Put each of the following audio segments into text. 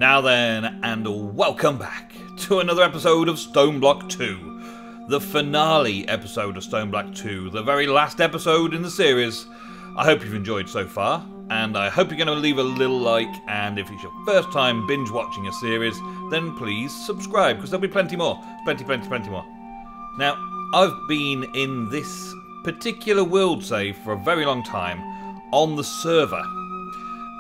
Now then, and welcome back to another episode of Stoneblock 2. The finale episode of Stoneblock 2, the very last episode in the series. I hope you've enjoyed so far, and I hope you're going to leave a little like, and if it's your first time binge watching a series, then please subscribe, because there'll be plenty more. Plenty more. Now, I've been in this particular world save for a very long time, on the server.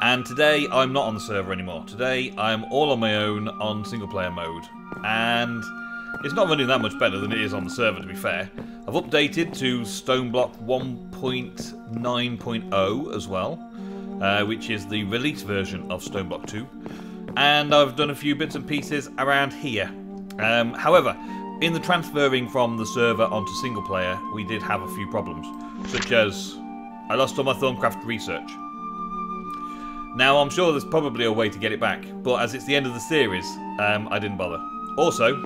And today, I'm not on the server anymore. Today, I'm all on my own on single-player mode. And it's not running that much better than it is on the server, to be fair. I've updated to Stoneblock 1.9.0 as well, which is the release version of Stoneblock 2. And I've done a few bits and pieces around here. However, in the transferring from the server onto single-player, we did have a few problems. Such as, I lost all my Thorncraft research. Now, I'm sure there's probably a way to get it back, but as it's the end of the series, I didn't bother. Also,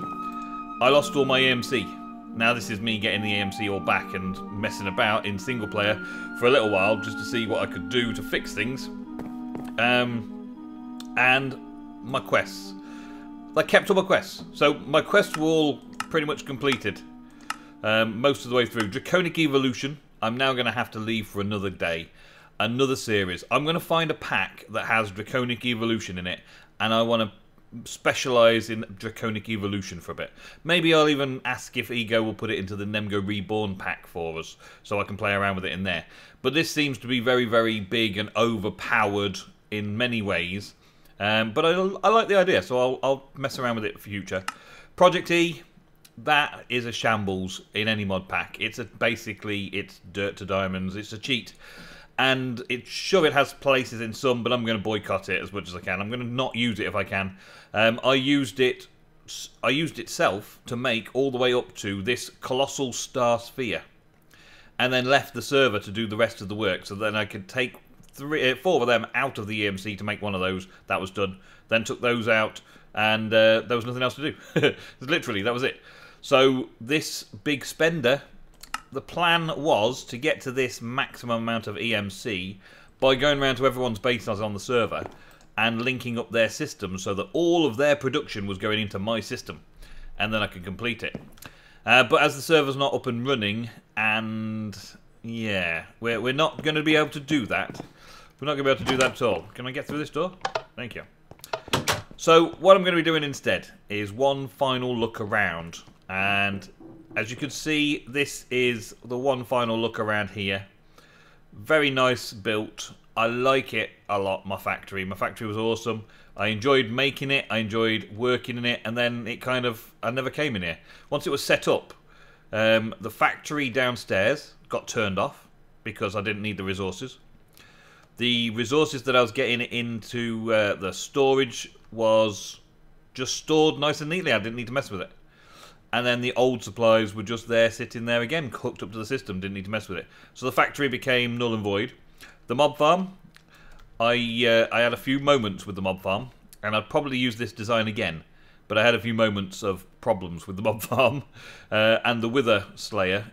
I lost all my EMC. Now, this is me getting the EMC all back and messing about in single player for a little while just to see what I could do to fix things. And my quests. I kept all my quests. So, my quests were all pretty much completed. Most of the way through. Draconic Evolution, I'm now going to have to leave for another day. Another series. I'm going to find a pack that has Draconic Evolution in it, and I want to specialise in Draconic Evolution for a bit. Maybe I'll even ask if Ego will put it into the NemGo Reborn pack for us, so I can play around with it in there. But this seems to be very, very big and overpowered in many ways. But I like the idea, so I'll mess around with it for future. Project E, that is a shambles in any mod pack. Basically, it's dirt to diamonds. It's a cheat. And it has places in some, but I'm going to boycott it as much as I can. I'm going to not use it if I can. I used it itself to make all the way up to this colossal star sphere, and then left the server to do the rest of the work. So then I could take 4 of them out of the EMC to make one of those. That was done. Then took those out, and there was nothing else to do. Literally, that was it. So this big spender. The plan was to get to this maximum amount of EMC by going around to everyone's bases on the server and linking up their systems so that all of their production was going into my system, and then I could complete it. But as the server's not up and running, and yeah, we're not going to be able to do that. We're not going to be able to do that at all. Can I get through this door? Thank you. So what I'm going to be doing instead is one final look around, and as you can see, this is the one final look around here. Very nice built. I like it a lot, my factory. My factory was awesome. I enjoyed making it. I enjoyed working in it. And then I never came in here. Once it was set up, the factory downstairs got turned off because I didn't need the resources. The resources that I was getting into the storage was just stored nice and neatly. I didn't need to mess with it. And then the old supplies were just there, sitting there again, hooked up to the system, didn't need to mess with it. So the factory became null and void. The mob farm, I had a few moments with the mob farm, and I'd probably use this design again. But I had a few moments of problems with the mob farm. And the Wither Slayer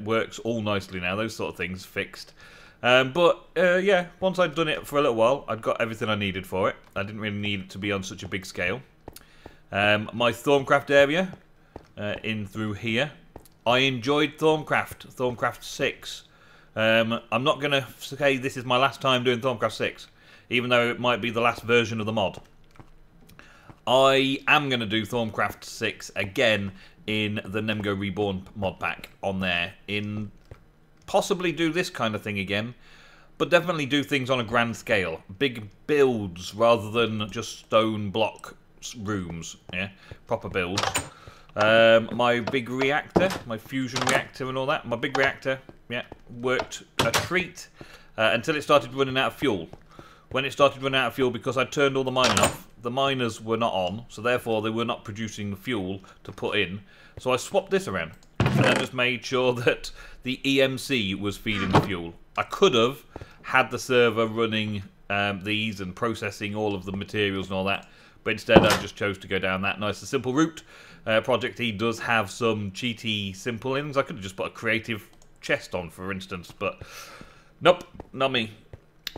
works all nicely now, those sort of things fixed. Yeah, once I'd done it for a little while, I'd got everything I needed for it. I didn't really need it to be on such a big scale. My Thorncraft area, in through here. I enjoyed Thorncraft 6. I'm not going to say this is my last time doing Thorncraft 6, even though it might be the last version of the mod. I am going to do Thorncraft 6 again in the NemGo Reborn mod pack on there. Possibly do this kind of thing again, but definitely do things on a grand scale. Big builds rather than just stone block rooms. Yeah, proper builds. My big reactor, my fusion reactor and all that. My big reactor, yeah, worked a treat until it started running out of fuel. When it started running out of fuel, because I turned all the mining off, the miners were not on, so therefore they were not producing the fuel to put in. So I swapped this around, and I just made sure that the EMC was feeding the fuel. I could have had the server running these and processing all of the materials and all that, but instead I just chose to go down that nice and simple route. Project E does have some cheaty simple things. I could have just put a creative chest on, for instance, but nope, not me.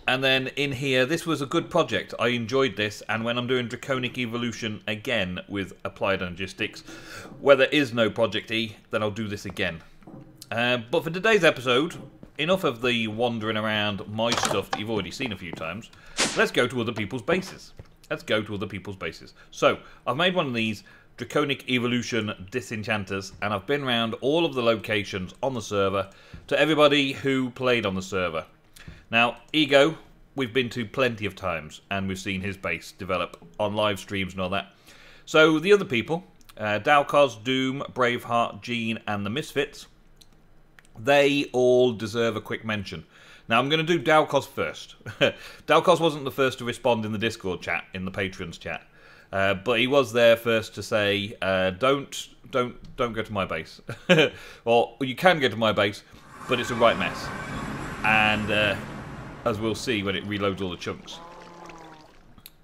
And then in here, this was a good project. I enjoyed this, and when I'm doing Draconic Evolution again with Applied Logistics, where there is no Project E, then I'll do this again. But for today's episode, enough of the wandering around my stuff that you've already seen a few times. Let's go to other people's bases. So, I've made one of these Draconic Evolution Disenchanters, and I've been around all of the locations on the server to everybody who played on the server. Now, Ego, we've been to plenty of times, and we've seen his base develop on live streams and all that. So, the other people, Dowar, Doom, Braveheart, Jeane, and the Misfits, they all deserve a quick mention. Now, I'm going to do Dowar first. Dowar wasn't the first to respond in the Discord chat, in the Patrons chat, but he was there first to say, don't go to my base. Or, you can go to my base, but it's a right mess. And, as we'll see when it reloads all the chunks,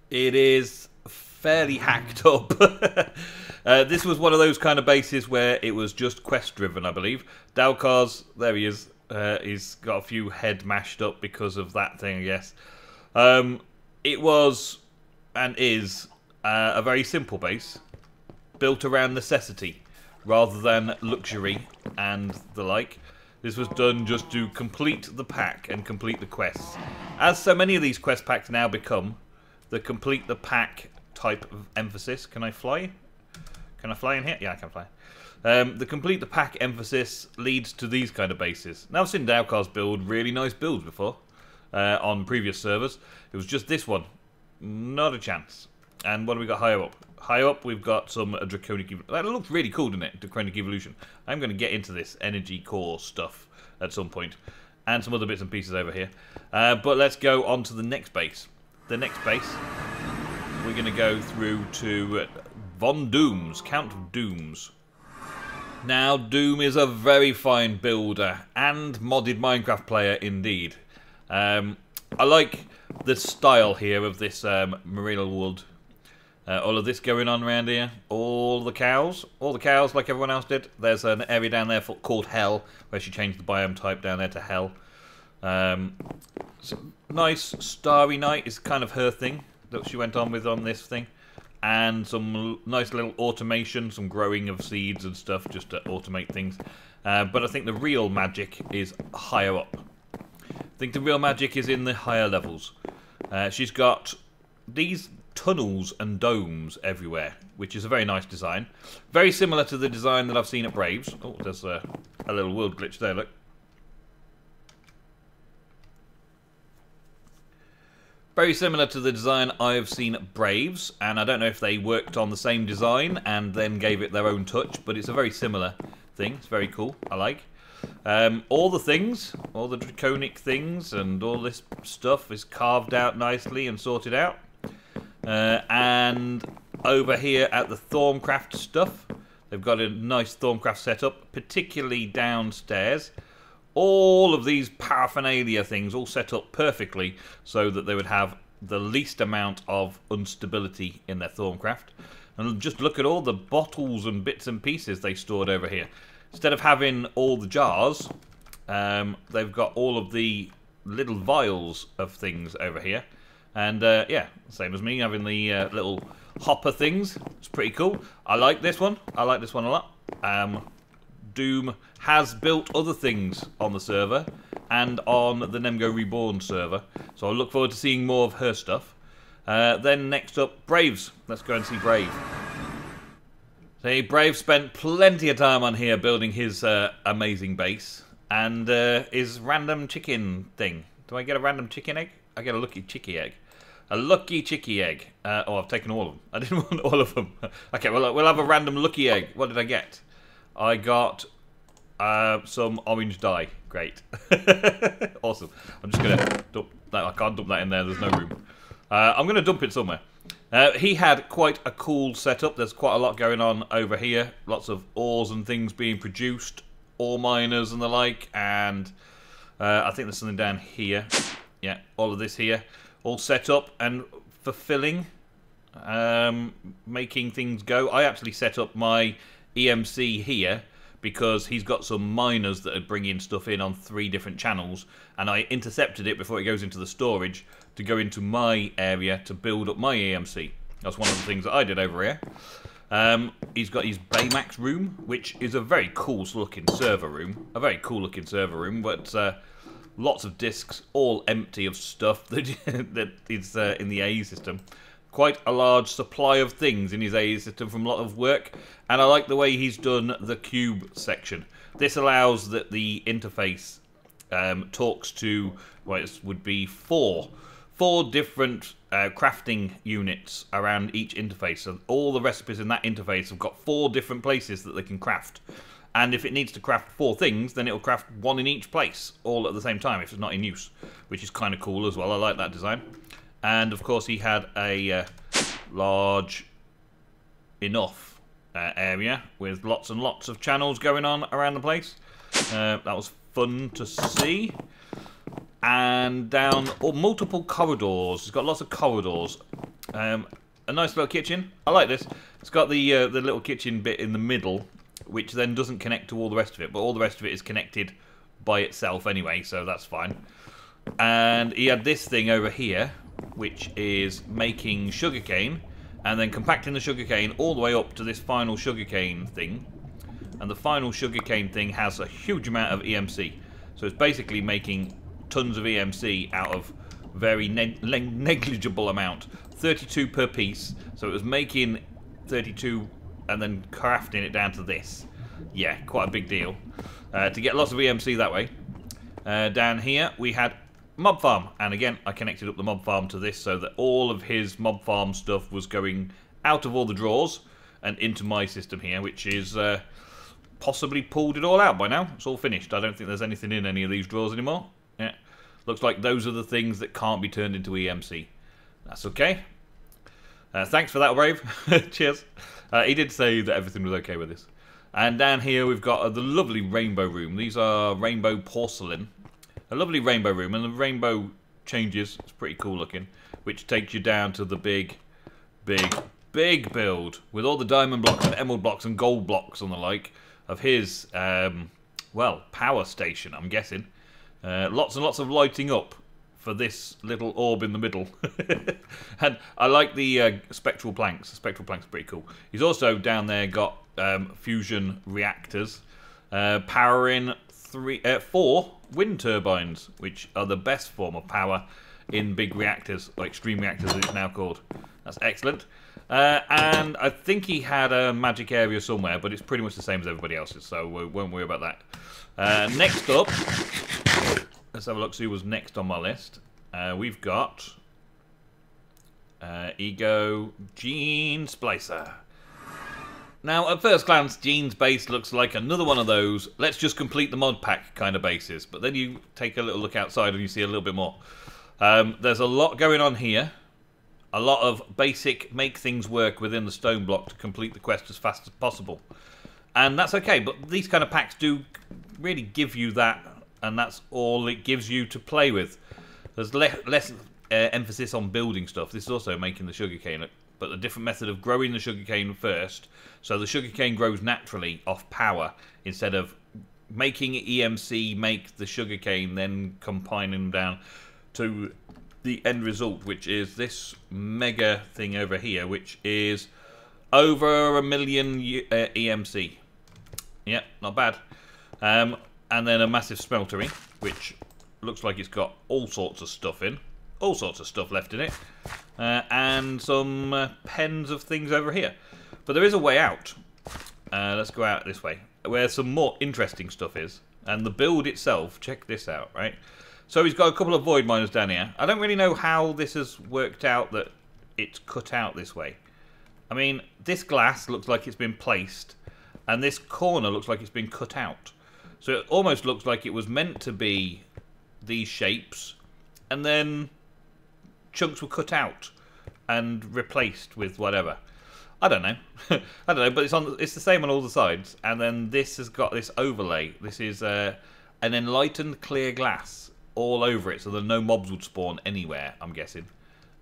it is fairly hacked up. This was one of those kind of bases where it was just quest driven, I believe. Dawar's, there he is. He's got a few head mashed up because of that thing, I guess. It was and is a very simple base, built around necessity rather than luxury and the like. This was done just to complete the pack and complete the quests. As so many of these quest packs now become, the complete the pack type of emphasis. Can I fly? Can I fly in here? Yeah, I can fly. The complete the pack emphasis leads to these kind of bases. Now, I've seen Dawar's build really nice builds before on previous servers. It was just this one. Not a chance. And what do we got higher up? Higher up, we've got some Draconic Evolution. That looks really cool, doesn't it? Draconic Evolution. I'm going to get into this energy core stuff at some point. And some other bits and pieces over here. But let's go on to the next base. The next base, we're going to go through to Von Doom's, Count of Dooms. Now, Doom is a very fine builder and modded Minecraft player indeed. I like the style here of this merino wood. All of this going on around here. All the cows like everyone else did. There's an area down there called Hell, where she changed the biome type down there to Hell. So nice starry night is kind of her thing that she went on with on this thing. And some nice little automation, some growing of seeds and stuff just to automate things. But I think the real magic is higher up. I think the real magic is in the higher levels. She's got these tunnels and domes everywhere, which is a very nice design. Very similar to the design that I've seen at Braves. Oh, there's a little world glitch there, look. Very similar to the design I've seen at Braves, and I don't know if they worked on the same design and then gave it their own touch, but it's a very similar thing. It's very cool, I like. All the things, all the draconic things and all this stuff is carved out nicely and sorted out. And over here at the Thorncraft stuff, they've got a nice Thorncraft setup, particularly downstairs. All of these paraphernalia things all set up perfectly so that they would have the least amount of instability in their Thorncraft. And just look at all the bottles and bits and pieces they stored over here. Instead of having all the jars, they've got all of the little vials of things over here. And yeah, same as me, having the little hopper things. It's pretty cool. I like this one. I like this one a lot. Doom has built other things on the server and on the NemGo Reborn server. So I look forward to seeing more of her stuff. Then next up, Braves. Let's go and see Brave. See, Brave spent plenty of time on here building his amazing base. And his random chicken thing. Do I get a random chicken egg? I get a lucky chicky egg. A lucky chicky egg. Oh, I've taken all of them. I didn't want all of them. Okay, well, we'll have a random lucky egg. What did I get? I got some orange dye. Great. Awesome. I'm just going to dump that. I can't dump that in there. There's no room. I'm going to dump it somewhere. He had quite a cool setup. There's quite a lot going on over here. Lots of ores and things being produced. Ore miners and the like. And I think there's something down here. Yeah, all of this here. All set up and fulfilling. Making things go. I actually set up my EMC here because he's got some miners that are bringing stuff in on 3 different channels, and I intercepted it before it goes into the storage to go into my area to build up my EMC. That's one of the things that I did over here. He's got his Baymax room, which is a very cool looking server room. But lots of disks, all empty of stuff that is in the AE system. Quite a large supply of things in his AE system from a lot of work. And I like the way he's done the cube section. This allows that the interface talks to, well, it would be four different crafting units around each interface. So all the recipes in that interface have got 4 different places that they can craft. And if it needs to craft 4 things, then it'll craft 1 in each place, all at the same time if it's not in use, which is kind of cool as well. I like that design. And of course he had a large enough area with lots and lots of channels going on around the place. That was fun to see. And down multiple corridors. It's got lots of corridors. A nice little kitchen. I like this. It's got the little kitchen bit in the middle, which then doesn't connect to all the rest of it, but all the rest of it is connected by itself anyway, so that's fine. And he had this thing over here, which is making sugarcane, and then compacting the sugarcane all the way up to this final sugarcane thing. And the final sugarcane thing has a huge amount of EMC. So it's basically making tons of EMC out of very negligible amount. 32 per piece, so it was making 32 and then crafting it down to this. Yeah, quite a big deal. To get lots of EMC that way. Down here we had mob farm, and again I connected up the mob farm to this so that all of his mob farm stuff was going out of all the drawers and into my system here, which is possibly pulled it all out by now. It's all finished. I don't think there's anything in any of these drawers anymore. Yeah, looks like those are the things that can't be turned into EMC. That's okay. Thanks for that, Brave. Cheers. He did say that everything was okay with this. And down here we've got the lovely rainbow room. These are rainbow porcelain. A lovely rainbow room, and the rainbow changes. It's pretty cool looking, which takes you down to the big build with all the diamond blocks and emerald blocks and gold blocks and the like of his, well, power station, I'm guessing. Lots and lots of lighting up for this little orb in the middle. And I like the spectral planks. The spectral planks are pretty cool. He's also down there got fusion reactors powering 4 wind turbines, which are the best form of power in big reactors, or extreme reactors as it's now called. That's excellent. And I think he had a magic area somewhere, but it's pretty much the same as everybody else's, so we won't worry about that. Next up, let's have a look, see who was next on my list. We've got Ego Jeane Splicer. Now, at first glance, Jeane's base looks like another one of those let's just complete the mod pack kind of bases. But then you take a little look outside and you see a little bit more. There's a lot going on here. A lot of basic make things work within the Stoneblock to complete the quest as fast as possible. And that's okay, but these kind of packs do really give you that, and that's all it gives you to play with. There's less emphasis on building stuff. This is also making the sugarcane, but a different method of growing the sugarcane first. So the sugarcane grows naturally off power instead of making EMC make the sugarcane, then combining them down to the end result, which is this mega thing over here, which is over 1 million EMC. Yeah, not bad. And then a massive smeltery, which looks like it's got all sorts of stuff in. All sorts of stuff left in it. And some pens of things over here. But there is a way out. Let's go out this way, where some more interesting stuff is. And the build itself, check this out, right? So he's got a couple of void miners down here. I don't really know how this has worked out that it's cut out this way. I mean, this glass looks like it's been placed, and this corner looks like it's been cut out. So it almost looks like it was meant to be these shapes, and then chunks were cut out and replaced with whatever. I don't know. I don't know, but it's the same on all the sides. And then this has got this overlay. This is an enlightened clear glass all over it, so that no mobs would spawn anywhere, I'm guessing.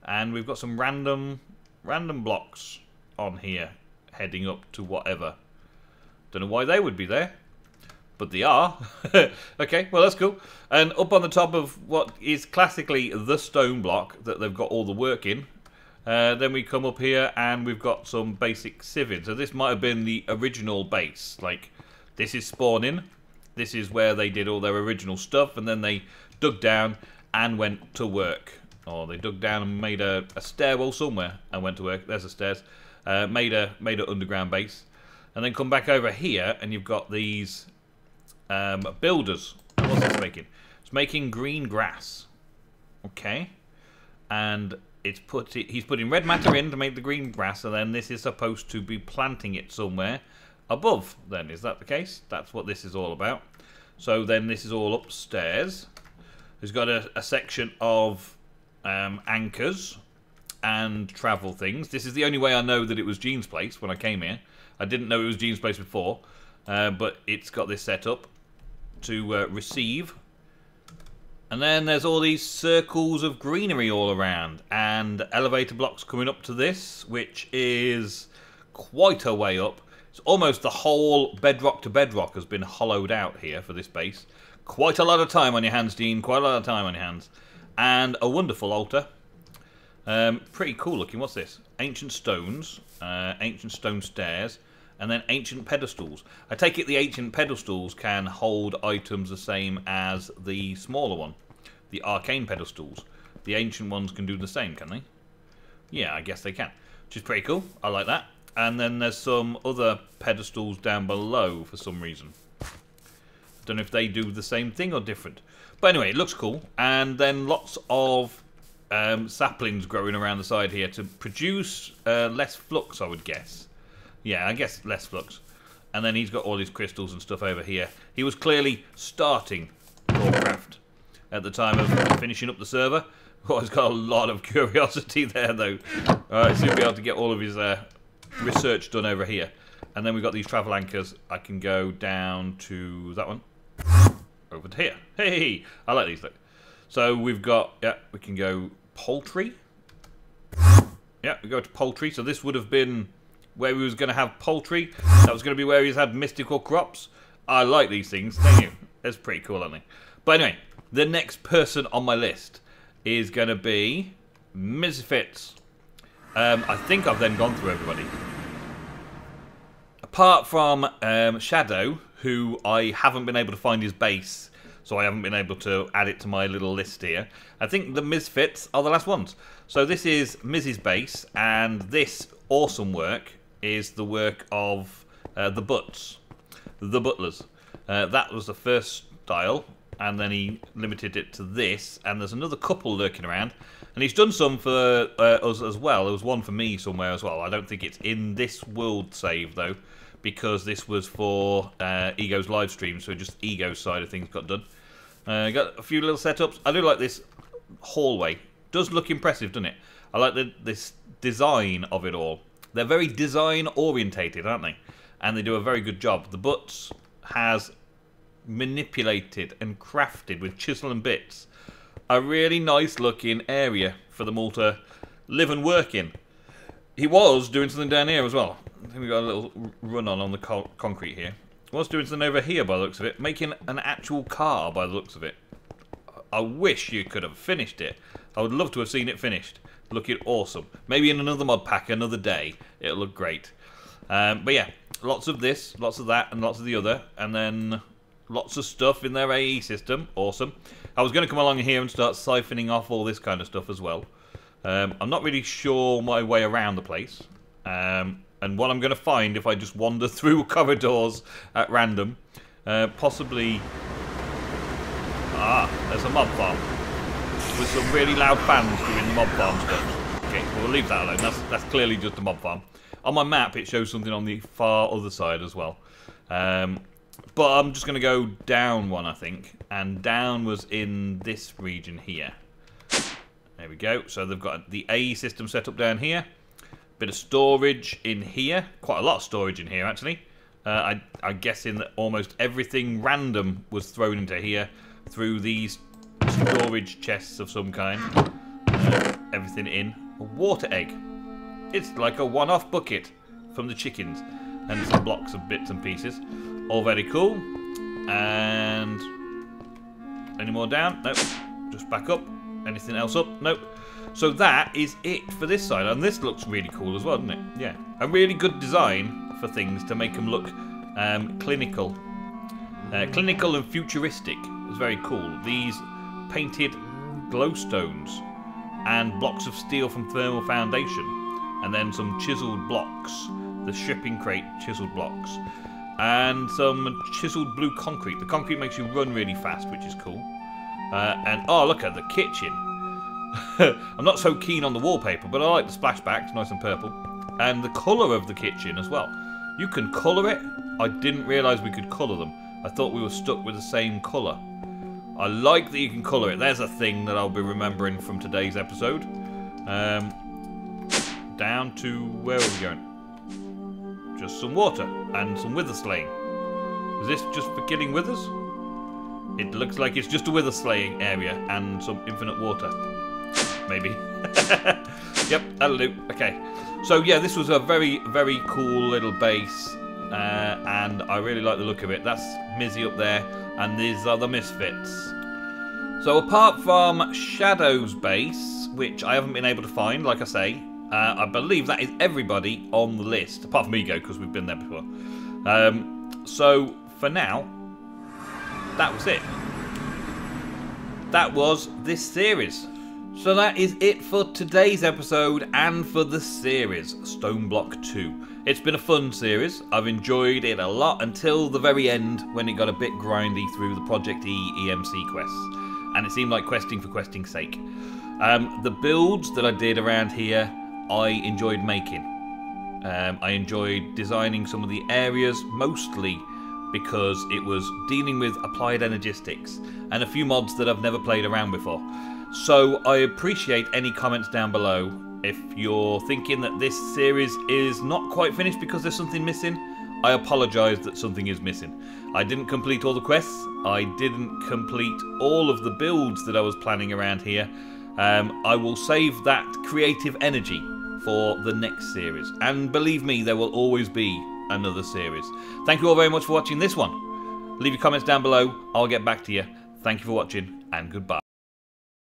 And we've got some random blocks on here heading up to whatever. Don't know why they would be there. but they are. Okay, well that's cool. And up on the top of what is classically the stone block that they've got all the work in, then we come up here and we've got some basic civving. So this might have been the original base. Like, this is spawning. This is where they did all their original stuff, and then they dug down and went to work. Or they dug down and made a stairwell somewhere and went to work. There's the stairs. Made an underground base. And then come back over here and you've got these builders. What's this making? It's making green grass. Okay. And he's putting red matter in to make the green grass, and then this is supposed to be planting it somewhere above. Then is that the case? That's what this is all about. So then this is all upstairs. It's got a section of anchors and travel things. This is the only way I know that it was Jeane's place when I came here. I didn't know it was Jeane's place before, but it's got this set up to receive. And then there's all these circles of greenery all around, and elevator blocks coming up to this, which is quite a way up. It's almost the whole bedrock to bedrock has been hollowed out here for this base. Quite a lot of time on your hands, Jeane. Quite a lot of time on your hands. And a wonderful altar. Pretty cool looking. What's this? Ancient stones, ancient stone stairs, and then ancient pedestals. I take it the ancient pedestals can hold items the same as the smaller one. The arcane pedestals. The ancient ones can do the same, can they? Yeah, I guess they can. Which is pretty cool. I like that. And then there's some other pedestals down below for some reason. Don't know if they do the same thing or different. But anyway, it looks cool. And then lots of saplings growing around the side here to produce less flux, I would guess. Yeah, I guess less flux. And then he's got all his crystals and stuff over here. He was clearly starting Warcraft at the time of finishing up the server. Oh, he's got a lot of curiosity there, though. Alright, so he'll be able to get all of his research done over here. And then we've got these travel anchors. I can go down to that one. Over to here. Hey, I like these, look. So we've got, yeah, we can go poultry. Yeah, we go to poultry. So this would have been where we was going to have poultry. That was going to be where he's had mystical crops. I like these things. Thank you. That's pretty cool, aren't they? But anyway, the next person on my list is going to be Misfits. I think I've then gone through everybody. Apart from Shadow, who I haven't been able to find his base, so I haven't been able to add it to my little list here. I think the Misfits are the last ones. So this is Miz's base, and this awesome work is the work of the Butts, the Butlers. That was the first style, and then he limited it to this, and there's another couple lurking around, and he's done some for us as well. There was one for me somewhere as well. I don't think it's in this world save though, because this was for Ego's live stream, so just Ego's side of things got done. Got a few little setups. I do like this hallway. Does look impressive, doesn't it? I like this design of it all. They're very design orientated, aren't they? And they do a very good job. The Butts has manipulated and crafted with chisel and bits a really nice looking area for them all to live and work in. He was doing something down here as well. I think we got a little run on the concrete here. He was doing something over here by the looks of it, making an actual car by the looks of it. I wish you could have finished it. I would love to have seen it finished. Looking awesome. Maybe in another mod pack, another day, it'll look great. But yeah, lots of this, lots of that, and lots of the other, and then lots of stuff in their AE system. Awesome. I was going to come along here and start siphoning off all this kind of stuff as well. I'm not really sure my way around the place. And what I'm going to find if I just wander through corridors at random. Possibly... Ah, there's a mob farm. With some really loud fans doing the mob farm stuff. Okay, we'll leave that alone. That's clearly just a mob farm. On my map, it shows something on the far other side as well. But I'm just going to go down one, I think. And down was in this region here. There we go. So they've got the AE system set up down here. Bit of storage in here. Quite a lot of storage in here, actually. I'm guessing that almost everything random was thrown into here through these storage chests of some kind. Everything in. A water egg. It's like a one-off bucket from the chickens. And some blocks of bits and pieces. All very cool. And any more down? Nope. Just back up. Anything else up? Nope. So that is it for this side. And this looks really cool as well, doesn't it? Yeah. A really good design for things to make them look clinical. Clinical and futuristic. It's very cool. These painted glowstones and blocks of steel from thermal foundation. And then some chiseled blocks. The shipping crate chiseled blocks. And some chiseled blue concrete. The concrete makes you run really fast, which is cool. And oh, look at the kitchen. I'm not so keen on the wallpaper, but I like the splashbacks, nice and purple. And the colour of the kitchen as well. You can colour it. I didn't realise we could colour them. I thought we were stuck with the same colour. I like that you can colour it. There's a thing that I'll be remembering from today's episode. Down to, where are we going? Just some water and some wither slaying. Is this just for killing withers? It looks like it's just a wither slaying area and some infinite water. Maybe. Yep, that'll do. Okay. So yeah, this was a very, very cool little base. And I really like the look of it. That's Mizzy up there. And these are the Misfits. So apart from Shadow's base, which I haven't been able to find, like I say, I believe that is everybody on the list. Apart from Ego, because we've been there before. So for now, that was it. That was this series. So that is it for today's episode and for the series, Stoneblock 2. It's been a fun series. I've enjoyed it a lot until the very end when it got a bit grindy through the Project E EMC quests. And it seemed like questing for questing's sake. The builds that I did around here, I enjoyed making. I enjoyed designing some of the areas, mostly because it was dealing with applied energistics and a few mods that I've never played around before. So I appreciate any comments down below. If you're thinking that this series is not quite finished because there's something missing, I apologise that something is missing. I didn't complete all the quests, I didn't complete all of the builds that I was planning around here. I will save that creative energy for the next series. And believe me, there will always be another series. Thank you all very much for watching this one. Leave your comments down below, I'll get back to you. Thank you for watching, and goodbye.